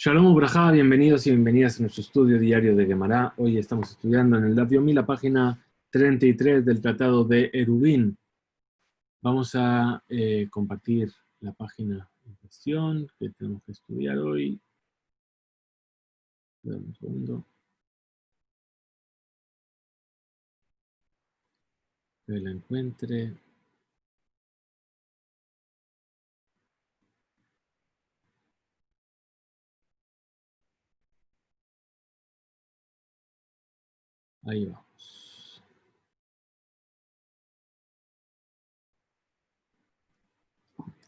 Shalom Ubrajá, bienvenidos y bienvenidas a nuestro estudio diario de Gemara. Hoy estamos estudiando en el Daf Yomi, la página 33 del Tratado de Erubín. Vamos a compartir la página en cuestión que tenemos que estudiar hoy. Dame un segundo. Que la encuentre. Ahí vamos.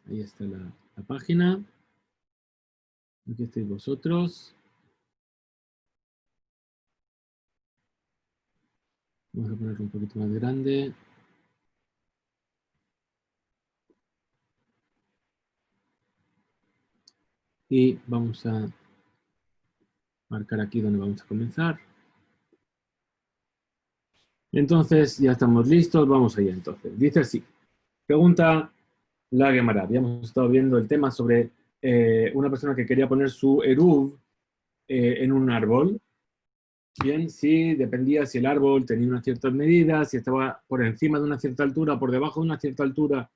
Ahí está la página. Aquí estáis vosotros. Vamos a ponerlo un poquito más grande. Y vamos a marcar aquí donde vamos a comenzar. Entonces, ya estamos listos. Vamos allá entonces. Dice así. Pregunta la Gemara. Habíamos estado viendo el tema sobre una persona que quería poner su eruv en un árbol. Bien, sí, dependía si el árbol tenía unas ciertas medidas, si estaba por encima de una cierta altura, por debajo de una cierta altura,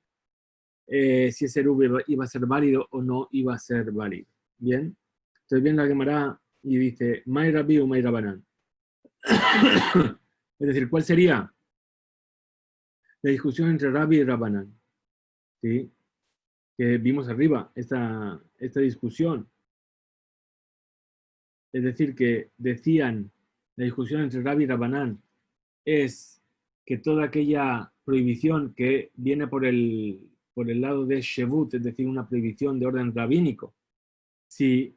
si ese eruv iba a ser válido o no iba a ser válido. Bien, entonces viene la Gemara y dice, May Rabbi o May Rabanan. Es decir, ¿cuál sería la discusión entre Rabbi y Rabanan? ¿Sí? Que vimos arriba, esta discusión. Es decir, que decían, la discusión entre Rabbi y Rabanán es que toda aquella prohibición que viene por el lado de Shevut, es decir, una prohibición de orden rabínico, si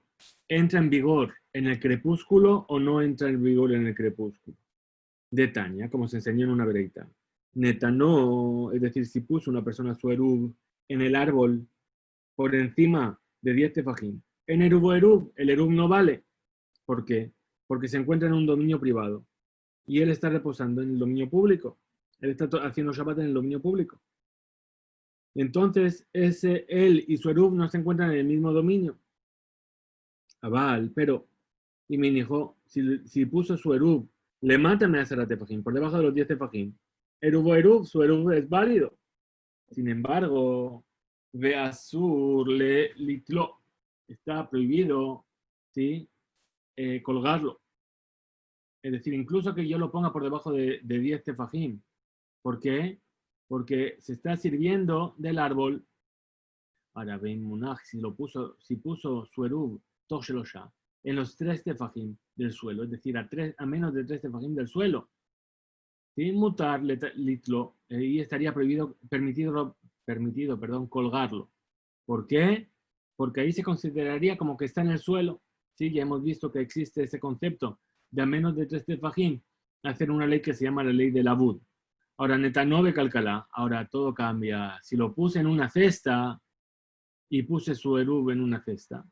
entra en vigor en el crepúsculo o no entra en vigor en el crepúsculo. De Tania, como se enseñó en una breita. Neta no, es decir, si puso una persona su eruv en el árbol por encima de 10 tefajim, en eruv o eruv, el eruv no vale. ¿Por qué? Porque se encuentra en un dominio privado y él está reposando en el dominio público. Él está haciendo Shabbat en el dominio público. Entonces, él y su eruv no se encuentran en el mismo dominio. Abal, pero, y me dijo, si puso su eruv, le matan a hacer tefajim, por debajo de los 10 tefajim. Eruv o eruv, su eruv es válido. Sin embargo, Beasur le litlo, está prohibido, ¿sí? Colgarlo. Es decir, incluso que yo lo ponga por debajo de 10 tefajim. ¿Por qué? Porque se está sirviendo del árbol. Ahora, Ben Munach, si puso su eruv, Toshelosha, en los 3 tefajim del suelo, es decir, a menos de 3 tefajim del suelo, sin mutar litlo, y estaría permitido, colgarlo. ¿Por qué? Porque ahí se consideraría como que está en el suelo. ¿Sí? Ya hemos visto que existe ese concepto de a menos de 3 tefajim, hacer una ley que se llama la ley de Labud. Ahora, Netanove calcala, ahora todo cambia. Si lo puse en una cesta y puse su eruv en una cesta,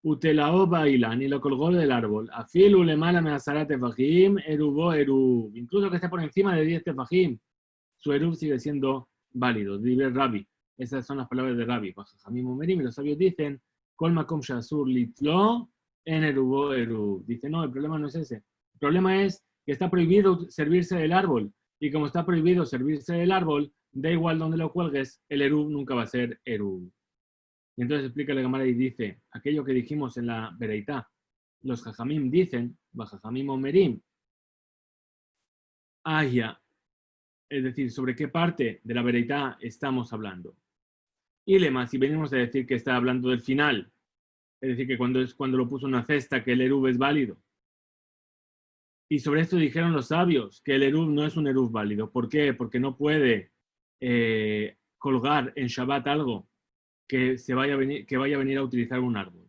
Utelao bailan y lo colgó del árbol. Afilu le mala me asara tefajim, erubo eruv. Incluso que esté por encima de 10 tefajim, su eruv sigue siendo válido. Dice Rabbi. Esas son las palabras de Rabbi. Jamim Umerim, y los sabios dicen, Kol makom shasur litlo en erubo eruv. Dice, no, el problema no es ese. El problema es que está prohibido servirse del árbol. Y como está prohibido servirse del árbol, da igual donde lo cuelgues, el eruv nunca va a ser eruv. Y entonces explica la Gemara y dice, aquello que dijimos en la Bereitá, los Jajamim dicen, Bajajamim Omerim, Aya, es decir, sobre qué parte de la Bereitá estamos hablando. Y Lema, si venimos a decir que está hablando del final, es decir, que cuando lo puso en una cesta, que el eruv es válido. Y sobre esto dijeron los sabios, que el eruv no es un eruv válido. ¿Por qué? Porque no puede colgar en Shabbat algo que vaya a venir a utilizar un árbol.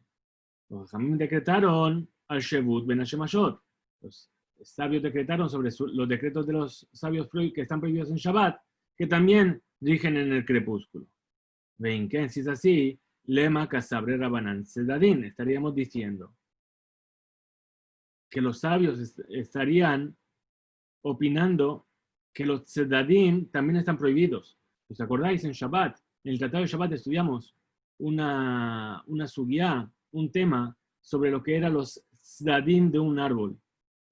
Los Jamim decretaron al Shevut ben Hashemashot. Los sabios decretaron sobre los decretos de los sabios que están prohibidos en Shabbat, que también rigen en el crepúsculo. Ven que si es así, lema casabre rabanan sedadín, estaríamos diciendo que los sabios estarían opinando que los sedadín también están prohibidos. ¿Os acordáis? En Shabbat, en el Tratado de Shabbat estudiamos una sugiá, un tema sobre lo que eran los tzadim de un árbol.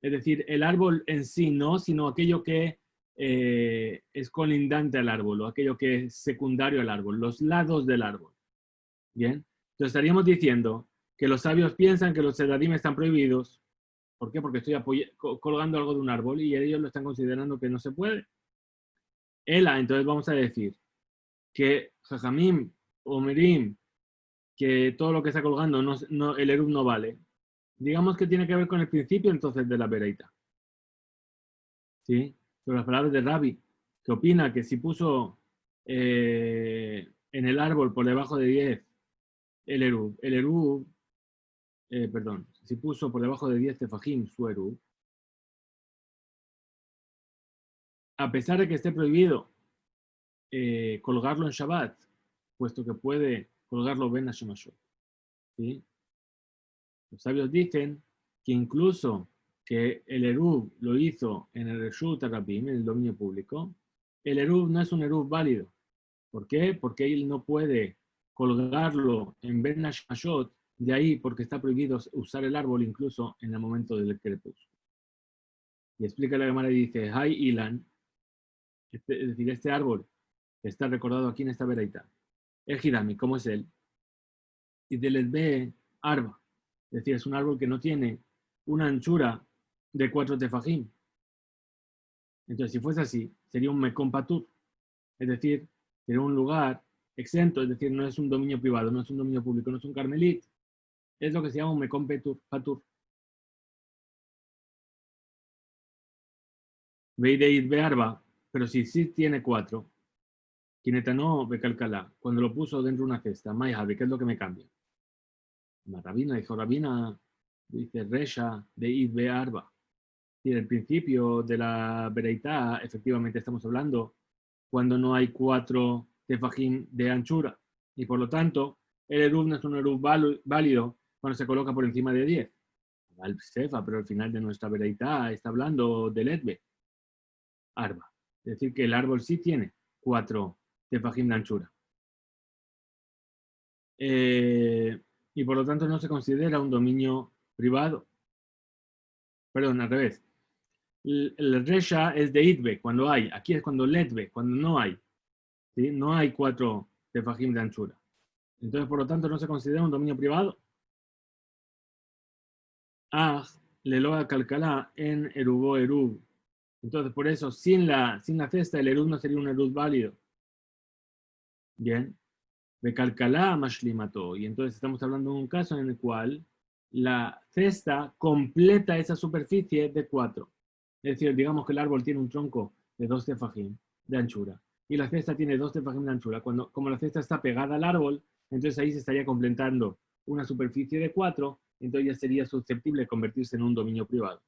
Es decir, el árbol en sí no, sino aquello que es colindante al árbol o aquello que es secundario al árbol, los lados del árbol. Bien, entonces estaríamos diciendo que los sabios piensan que los tzadim están prohibidos. ¿Por qué? Porque estoy colgando algo de un árbol y ellos lo están considerando que no se puede. Entonces vamos a decir que Jajamim, Omerim, que todo lo que está colgando, el eruv no vale. Digamos que tiene que ver con el principio entonces de la Bereita. ¿Sí? Sobre las palabras de Rabbi, que opina que si puso en el árbol por debajo de 10 el eruv, perdón, si puso por debajo de 10 tefajim su eruv, a pesar de que esté prohibido colgarlo en Shabbat, puesto que puede colgarlo Ben Hashemashot. ¿Sí? Los sabios dicen que incluso que el eruv lo hizo en el Reshut HaRabim, en el dominio público, el eruv no es un eruv válido. ¿Por qué? Porque él no puede colgarlo en Ben Hashemashot, de ahí porque está prohibido usar el árbol incluso en el momento del crepúsculo. Y explica la Gemara y dice, Hay Ilan, es decir, este árbol que está recordado aquí en esta veraita, el Hirami, ¿cómo es él? Y de Lesbe Arba, es decir, es un árbol que no tiene una anchura de 4 tefajim. Entonces, si fuese así, sería un Mekom Patur, es decir, sería un lugar exento, es decir, no es un dominio privado, no es un dominio público, no es un carmelit, es lo que se llama un Mekom Patur. Veideit Bearba, pero si sí tiene 4, Kinetanó Becalcalá, cuando lo puso dentro de una cesta, Mayhabe, ¿qué es lo que me cambia? La rabina dijo, rabina, dice Resha de Idbe Arba. Y en el principio de la Bereitá, efectivamente estamos hablando cuando no hay 4 tefajim de anchura. Y por lo tanto, el eruv no es un eruv válido cuando se coloca por encima de 10. Al Sefa, pero al final de nuestra Bereitá está hablando del Edbe Arba. Es decir, que el árbol sí tiene 4 tefajim de anchura. Y por lo tanto no se considera un dominio privado. Perdón, al revés. El Resha es de Itbe, cuando hay. Aquí es cuando Letbe, cuando no hay. ¿Sí? No hay 4 tefajim de anchura. Entonces, por lo tanto, no se considera un dominio privado. Ah, le loa calcalá en erubo erub. Entonces, por eso, sin la cesta, el erub no sería un erub válido. Bien. De calcalá mashlimato. Y entonces estamos hablando de un caso en el cual la cesta completa esa superficie de 4. Es decir, digamos que el árbol tiene un tronco de 2 tefajim de anchura y la cesta tiene 2 tefajim de anchura. Como la cesta está pegada al árbol, entonces ahí se estaría completando una superficie de 4, entonces ya sería susceptible de convertirse en un dominio privado.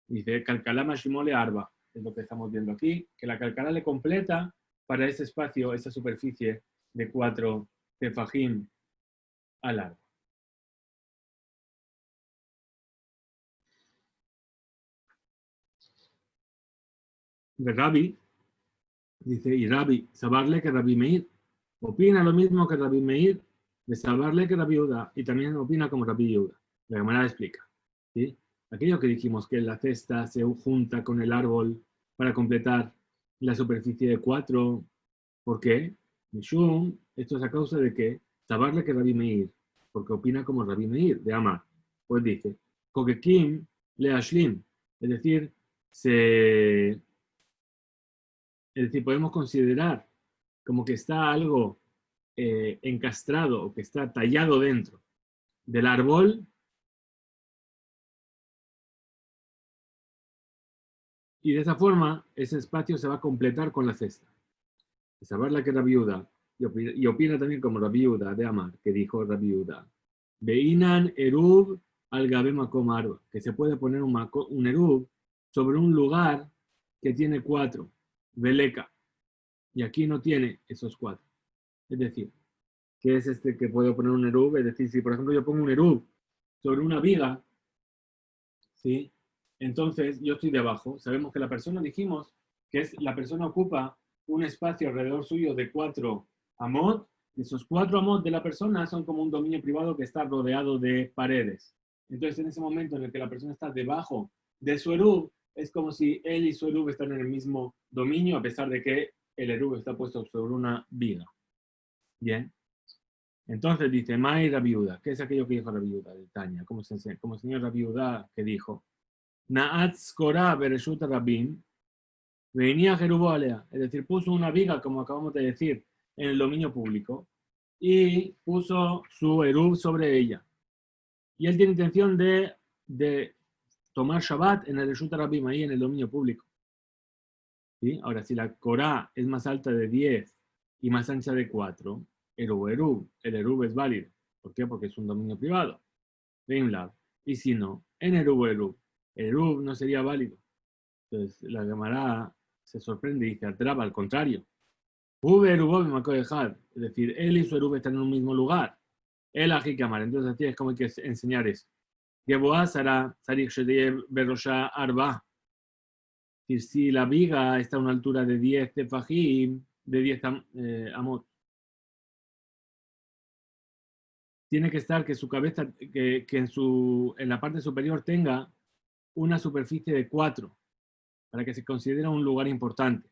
Dice, calcalá mashimole arba, es lo que estamos viendo aquí, que la calcalá le completa para ese espacio, esa superficie de 4 tefajim al árbol. De Rabbi, dice, y Rabbi, sabarle que Rabbi Meir, opina lo mismo que Rabbi Meir, de sabarle que Rabbi Yehuda, y también opina como Rabbi Yehuda. La Gemara explica. ¿Sí? Aquello que dijimos que la cesta se junta con el árbol para completar la superficie de 4. ¿Por qué? Mishum, esto es a causa de que sabarle que Rabbi Meir, porque opina como Rabbi Meir, de Amar. Pues dice, Kogekim le ashlim, es decir, podemos considerar como que está algo encastrado o que está tallado dentro del árbol y de esa forma ese espacio se va a completar con la cesta. Saber la que era viuda y opina también como la viuda de Amar, que dijo la viuda. Beinan erub al gabema comar, que se puede poner un erub sobre un lugar que tiene 4, Beleca, y aquí no tiene esos 4. Es decir, que es este que puedo poner un erub, es decir, si por ejemplo yo pongo un erub sobre una viga, ¿sí? Entonces yo estoy debajo, sabemos que la persona, dijimos, que la persona ocupa un espacio alrededor suyo de 4 amot, Esos 4 amot de la persona son como un dominio privado que está rodeado de paredes. Entonces, en ese momento en el que la persona está debajo de su eruv, es como si él y su eruv están en el mismo dominio, a pesar de que el eruv está puesto sobre una viga. Bien. Entonces dice, Mai Rabiuda, ¿qué es aquello que dijo Rabiuda de Tania? ¿Cómo enseñó Rabiuda que dijo? Naatz Korah Bereshut Rabin, venía Jerubo Alea, es decir, puso una viga, como acabamos de decir, en el dominio público, y puso su eruv sobre ella. Y él tiene intención de tomar Shabbat en el Reshut Rabim, ahí en el dominio público. ¿Sí? Ahora, si la Korah es más alta de 10 y más ancha de 4, el eruv es válido. ¿Por qué? Porque es un dominio privado. De un lado. Y si no, en el eruv no sería válido. Entonces, la Gemara se sorprende y dice, atrapa, al contrario. Es decir, él y su eruv están en un mismo lugar. El ajikamar. Entonces, así es como hay que enseñar eso. Geboá Sara, Sarik Shedeye Berosha Arba. Si la viga está a una altura de 10 tefajim, de 10 amot, tiene que estar que su cabeza, que en la parte superior tenga una superficie de 4, para que se considere un lugar importante.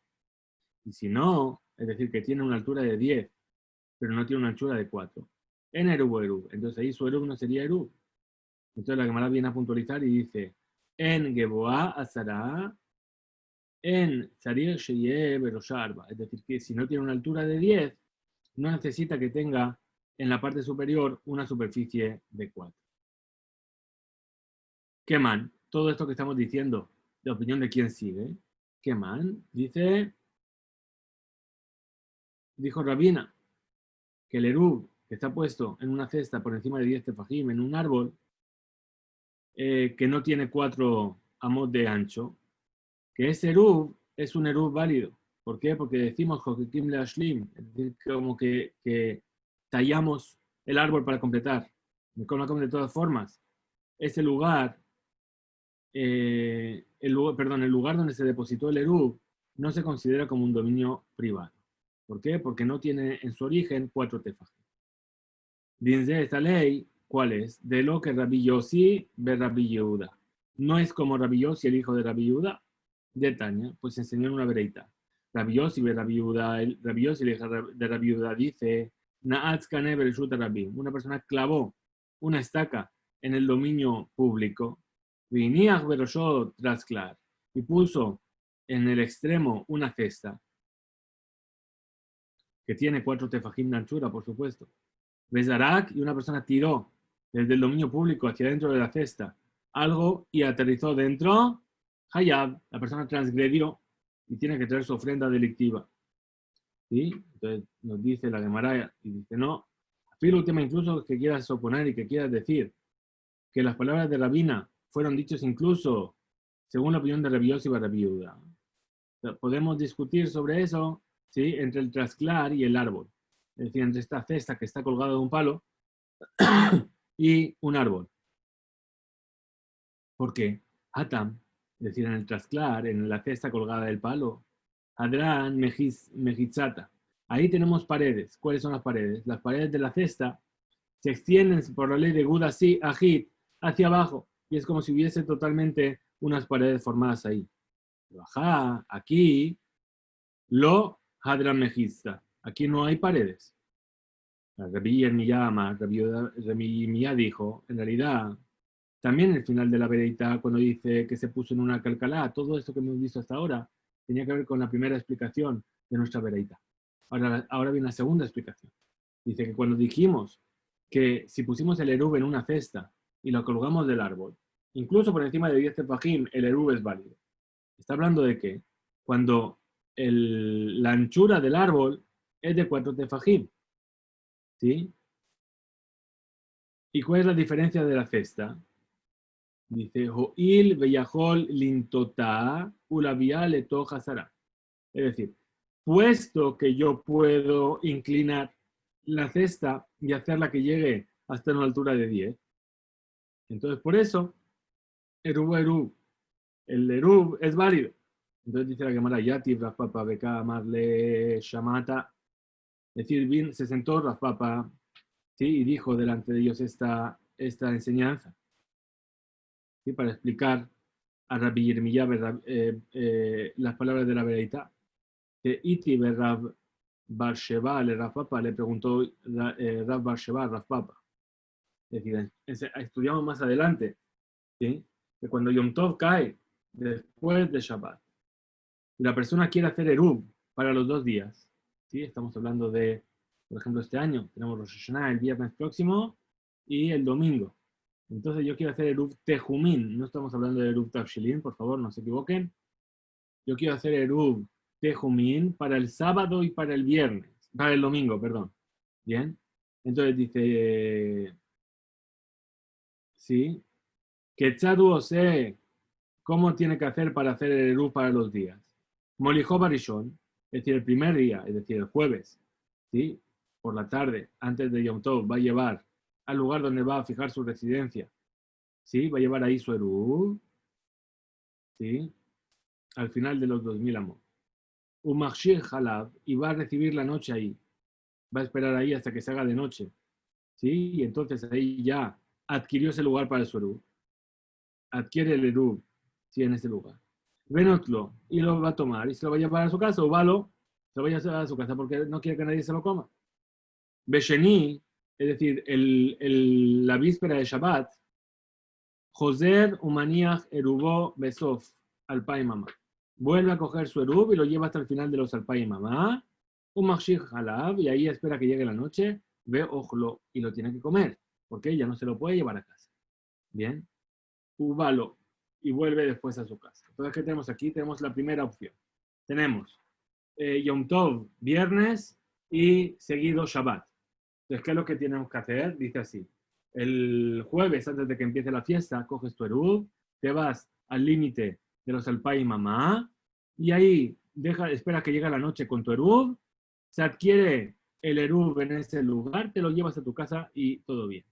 Y si no, es decir, que tiene una altura de 10, pero no tiene una anchura de 4, en Eruv. Entonces ahí su Eruv no sería Eruv. Entonces la Gemara viene a puntualizar y dice, en Geboá Azara, en Sarir Sheye Berosharba. Es decir, que si no tiene una altura de 10, no necesita que tenga en la parte superior una superficie de 4. ¿Qué man? Todo esto que estamos diciendo, de opinión de quién sigue. ¿Qué man? Dijo Rabina, que el Eruv, que está puesto en una cesta por encima de 10 tefajim, en un árbol, que no tiene 4 amos de ancho, que ese Eruv es un Eruv válido. ¿Por qué? Porque decimos Jokikim le Ashlim, es decir, como que tallamos el árbol para completar. De todas formas, ese lugar, el lugar donde se depositó el Eruv no se considera como un dominio privado. ¿Por qué? Porque no tiene en su origen 4 tefajim. Dice esta ley, ¿cuál es? De lo que Rabbi Yossi ve Rabbi Yehuda. No es como Rabbi Yossi, el hijo de Rabbi Yehuda, de Tania, pues enseñó una vereita. Rabbi Yossi ve Rabbi Yehuda, Rabbi Yossi, el hijo de Rabbi Yehuda, dice, Na'atzkane bereshut Rabbi. Una persona clavó una estaca en el dominio público, viniach beroshot trasklar, y puso en el extremo una cesta, que tiene 4 tefajim de anchura, por supuesto. Bezarak, y una persona tiró desde el dominio público hacia dentro de la cesta algo y aterrizó dentro, Hayab, la persona transgredió y tiene que traer su ofrenda delictiva. ¿Sí? Entonces nos dice la Gemara y dice, no, afirma el tema incluso que quieras oponer y que quieras decir que las palabras de Rabina fueron dichas incluso según la opinión de Rabbi Yossi y Rabbi Yehuda. O sea, podemos discutir sobre eso, ¿sí? Entre el trasclar y el árbol. Es decir, entre esta cesta que está colgada de un palo y un árbol. ¿Por qué? Hatam, es decir, en el trasclar, en la cesta colgada del palo, Hadran Mejitzata. Ahí tenemos paredes. ¿Cuáles son las paredes? Las paredes de la cesta se extienden por la ley de Gudasi Ajit hacia abajo y es como si hubiese totalmente unas paredes formadas ahí. Bajá, aquí, lo Hadran Mejizta. Aquí no hay paredes. Rabbi Miyá dijo, en realidad, también el final de la vereita, cuando dice que se puso en una calcalá, todo esto que hemos visto hasta ahora, tenía que ver con la primera explicación de nuestra vereita. Ahora viene la segunda explicación. Dice que cuando dijimos que si pusimos el eruv en una cesta y lo colgamos del árbol, incluso por encima de 10 tefajim, el eruv es válido. Está hablando de que cuando la anchura del árbol es de 4 tefajim, ¿sí? ¿Y cuál es la diferencia de la cesta? Dice, Ho'il veyahol lintota ulavia leto hasara. Es decir, puesto que yo puedo inclinar la cesta y hacerla que llegue hasta una altura de 10. Entonces, por eso, Eruv, el Eruv es válido. Entonces dice la Gemara, Yati, Rafapa, Beka, Marle, Shamata. Es decir, se sentó Rav Papa, ¿sí? Y dijo delante de ellos esta enseñanza, ¿sí? Para explicar a Rabbi Yirmiyah las palabras de la Bereitá. Que Iti Rav Bar Sheva le Rav Papa, le preguntó Rav Bar Sheva a Rav Papa. Es decir, estudiamos más adelante, ¿sí? Que cuando Yom Tov cae después de Shabbat, y la persona quiere hacer Eruv para los 2 días, ¿sí? Estamos hablando de, por ejemplo, este año, tenemos Rosh Hashanah el viernes próximo y el domingo. Entonces yo quiero hacer Eruv Tejumin, no estamos hablando de Eruv Tavshilin, por favor, no se equivoquen. Yo quiero hacer Eruv Tejumin para el sábado y para el viernes, para el domingo, perdón. ¿Bien? Entonces dice, ¿sí? Que Tzadu sé cómo tiene que hacer para hacer el Eruv para los días. Molijó Barishon, es decir, el primer día, es decir, el jueves, ¿sí? Por la tarde, antes de Yom Tov, va a llevar al lugar donde va a fijar su residencia, ¿sí? Va a llevar ahí su Eruv, ¿sí? Al final de los 2000 amos. Umachshir Halab, y va a recibir la noche ahí. Va a esperar ahí hasta que se haga de noche, ¿sí? Y entonces ahí ya adquirió ese lugar para el Eruv. Adquiere el Eruv, ¿sí? En ese lugar. Venotlo, y lo va a tomar, y se lo va a llevar a su casa, o Valo, se lo va a llevar a su casa porque no quiere que nadie se lo coma. Besheni, es decir, la víspera de Shabbat, Joser Umaniach Erubó Besof, Alpay Mamá. Vuelve a coger su Erub y lo lleva hasta el final de los Alpay Mamá. Un Machshir Halab, y ahí espera que llegue la noche, ve Ojlo, y lo tiene que comer, porque ella no se lo puede llevar a casa. Bien. Ubalo, y vuelve después a su casa. Entonces, ¿qué tenemos aquí? Tenemos la primera opción. Tenemos Yom Tov, viernes, y seguido Shabbat. Entonces, ¿qué es lo que tenemos que hacer? Dice así. El jueves, antes de que empiece la fiesta, coges tu Eruv, te vas al límite de los Alpay y Mamá, y ahí espera que llegue la noche con tu Eruv, se adquiere el Eruv en ese lugar, te lo llevas a tu casa y todo bien.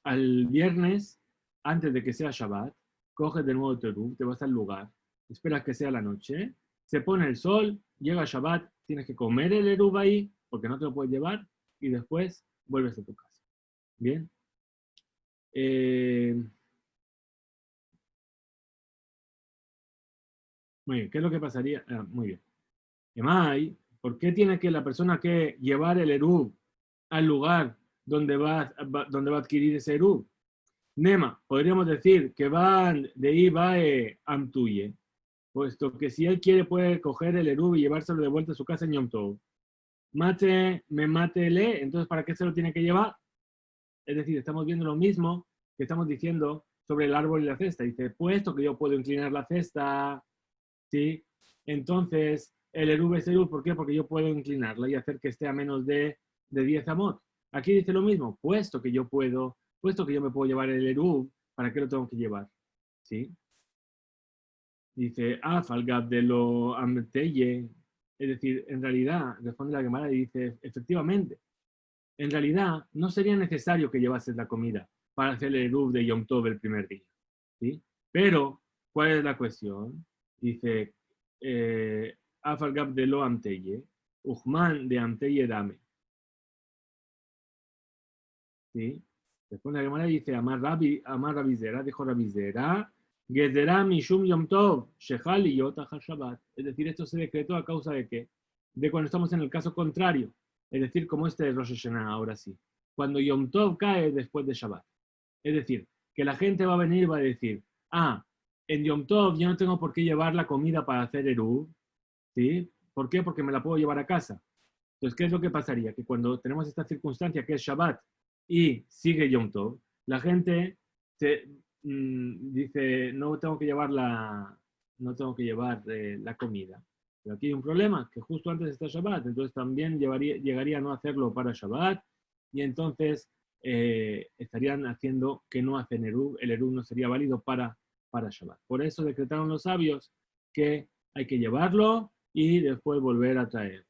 Al viernes, antes de que sea Shabbat, coges de nuevo tu Eruv, te vas al lugar, esperas que sea la noche, se pone el sol, llega Shabbat, tienes que comer el Eruv ahí, porque no te lo puedes llevar, y después vuelves a tu casa. Bien. Muy bien, ¿qué es lo que pasaría? Muy bien. Emay, ¿por qué tiene que la persona que llevar el Eruv al lugar donde donde va a adquirir ese Eruv? Nema, podríamos decir que van de ahí va Amtuye, puesto que si él quiere puede coger el Eruv y llevárselo de vuelta a su casa en Yom Tov. Matele, entonces ¿para qué se lo tiene que llevar? Es decir, estamos viendo lo mismo que estamos diciendo sobre el árbol y la cesta. Dice, puesto que yo puedo inclinar la cesta, ¿sí? Entonces, el Eruv es Eruv, ¿por qué? Porque yo puedo inclinarla y hacer que esté a menos de 10 amot. Aquí dice lo mismo, puesto que yo me puedo llevar el Eruv, ¿para qué lo tengo que llevar? ¿Sí? Dice, Falgab de lo Amteye. Es decir, en realidad, responde la Gemara y dice, efectivamente, en realidad no sería necesario que llevases la comida para hacer el Eruv de Yom Tov el primer día. ¿Sí? Pero, ¿cuál es la cuestión? Dice, Afalgab de lo Amteye, Uchman de Amteye Dame. ¿Sí? Después la Gemara dice, Amar Rabizera, dijo Rabizera, Gezerá Mishum Yom Tov, Shechal y Yot Shabbat. Es decir, esto se decretó a causa de qué? De cuando estamos en el caso contrario. Es decir, como este de Rosh Hashanah, ahora sí. Cuando Yom Tov cae después de Shabbat. Es decir, que la gente va a venir y va a decir, en Yom Tov yo no tengo por qué llevar la comida para hacer Eruv, ¿sí? ¿Por qué? Porque me la puedo llevar a casa. Entonces, ¿qué es lo que pasaría? Que cuando tenemos esta circunstancia que es Shabbat y sigue Yom Tov, la gente dice, no tengo que llevar la comida. Pero aquí hay un problema, que justo antes está Shabbat, entonces también llegaría a no hacerlo para Shabbat, y entonces estarían haciendo que no hacen Eruv, el Eruv no sería válido para Shabbat. Por eso decretaron los sabios que hay que llevarlo y después volver a traer.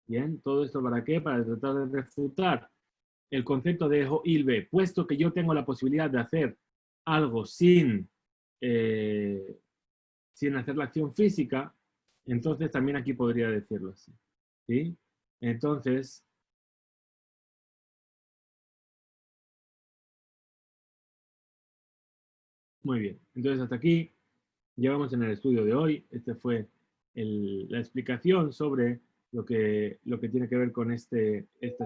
Bien, todo esto ¿para qué? Para tratar de refutar el concepto de Ilbe, puesto que yo tengo la posibilidad de hacer algo eh, sin hacer la acción física, entonces también aquí podría decirlo así. ¿Sí? Entonces, Muy bien. Entonces, hasta aquí llegamos en el estudio de hoy. Esta fue la explicación sobre lo que tiene que ver con esta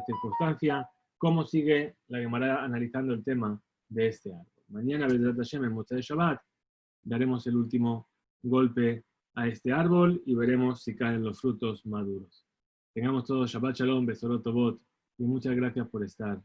circunstancia, cómo sigue la Gemara analizando el tema de este árbol. Mañana, Bezrat Hashem, en Motzei Shabbat, daremos el último golpe a este árbol y veremos si caen los frutos maduros. Tengamos todos Shabbat Shalom, Besorot Tovot, y muchas gracias por estar